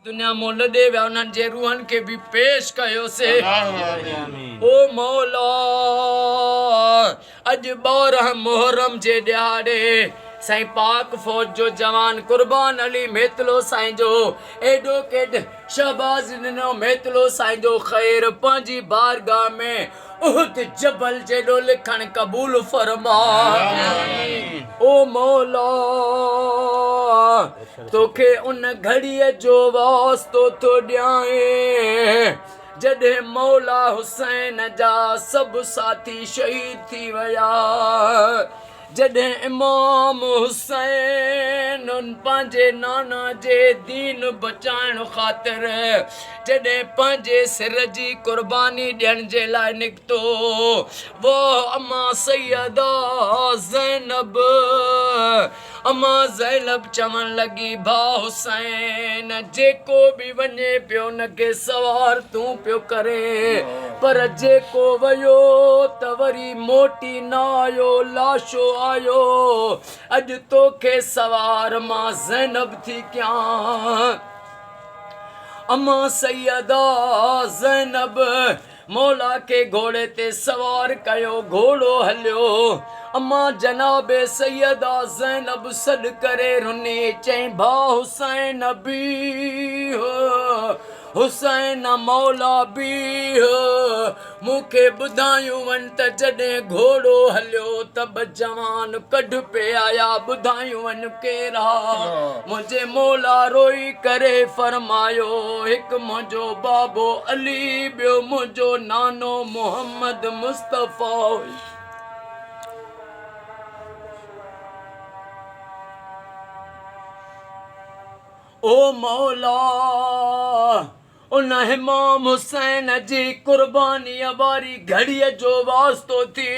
दुनिया मोल दे विया उन्हनि जे रूहनि खे बि पेश कयोसे। ओ मौला अॼु 12 मुहर्रम जे ॾियारे साईं पाक फौज जो जवान कुर्बान अली मेतलो साईं जो एडो केड शहबाज ॾिनो मेतलो साईं जो ख़ैर पंहिंजी बारगाह में उहद जबल जेॾो लिखण क़बूल फरमा। ओ मौला तोखे उन घड़ीअ जो वास्तो थो ॾियां जॾहिं मौला हुसैन जा सभु साथी शहीद थी विया, जॾहिं इमाम हुसैन पंहिंजे नाना जे दीन बचाइण ख़ातिर जॾहिं पंहिंजे सिर जी कुर्बानी ॾियण जे लाइ निकितो, वो अम्मा सैयदा ज़ैनब अम्मा ज़ैनब चवण लॻी भाउ हुसैन जेको बि वञे पियो उनखे सवार तूं पियो करे, पर जेको वियो त वरी मोटी न आयो लाशो आयो, अॼु तोखे सवार मां ज़ैनब थी कयां। अम्मा सैयदा ज़ैनब मौला के घोड़े ते सवार कयो, घोड़ो हलियो। अम्मा जनाबे सैयदा ज़ैनब सॾु करे रुनी चईं भाउ हुसैन बीह, हुसैन मौला बीह, मूंखे ॿुधायूं वञ त जॾहिं घोड़ो हलियो त ॿ जवान कढ पे आया, ॿुधायूं वञ केरा। मुंहिंजे मौला रोई करे फरमायो हिकु मुंहिंजो बाबो अली, ॿियो मुंहिंजो नानो मोहम्मद मुस्तफ़ा। ओ मौला उन इमाम हुसैन जी कुर्बानीअ वारी घड़ीअ जो वास्तो थी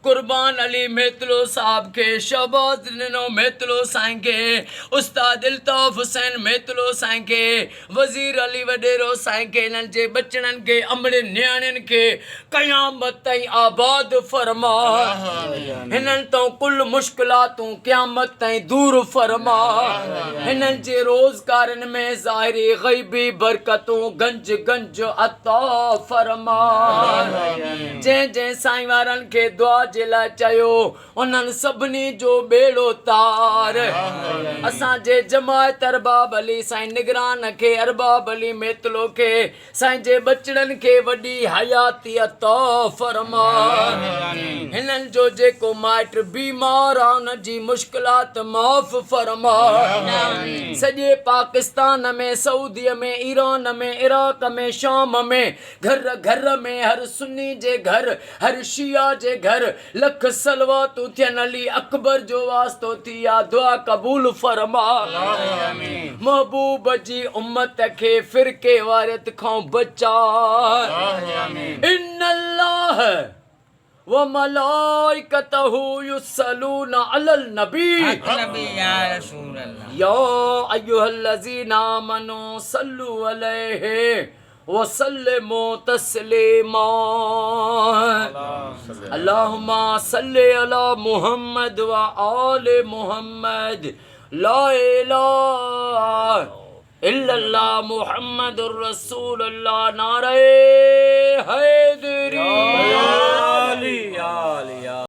कुर्बान अली मेतलो साहब खे शहबाज ॾिनो मेतलो साईं खे, उस्ताद इल्ताफ़ हुसैन मेतलो साईं खे, वज़ीर अली वॾेरो साईं खे, हिननि जे बचड़नि खे, अमड़े न्याणियुनि खे क़यामत ताईं आबाद फरमा, हिननि तो कुल मुश्किलातूं क़यामत ताईं दूर फरमा, हिननि जे रोज़गारनि में ज़ाहिरी ग़ैबी बरकतूं गंज गंज अता फरमा। जंहिं जंहिं साईं वारनि खे दुआ जे लाइ चयो उन्हनि सभिनी जो बेड़ो तार। असांजे जमायत अरबाब अली साईं निगरान खे, अरबाब अली मेतलो खे, साईं जे बचड़नि खे वॾी हयाती अता फरमा। हिननि जो जेको माइट बीमार आहे उन जी मुश्किलात माफ़ फरमा। सॼे पाकिस्तान में, सऊदीअ में, ईरान में, इराक में, शाम में, घर घर में, हर सुन्नी जे घर, हर शिया जे घर लख सलवातूं थियन अली अकबर जो वास्तो थी आ, दुआ क़बूल फरमा। महबूब जी उम्मत खे फिरके वारियत खां बचा। इन्नल्लाह व मलाइकतहु युसल्लूना अलल नबी या अय्युहल्लज़ीना आमनू सल्लु अलैहि व सल्लिमू तस्लीमा। अल्लाहुम्मा सल्लि अला मुहम्मद व आले मुहम्मद। ला इलाहा इल्लल्लाह मुहम्मदुर रसूलुल्लाह। नारे हैदरी।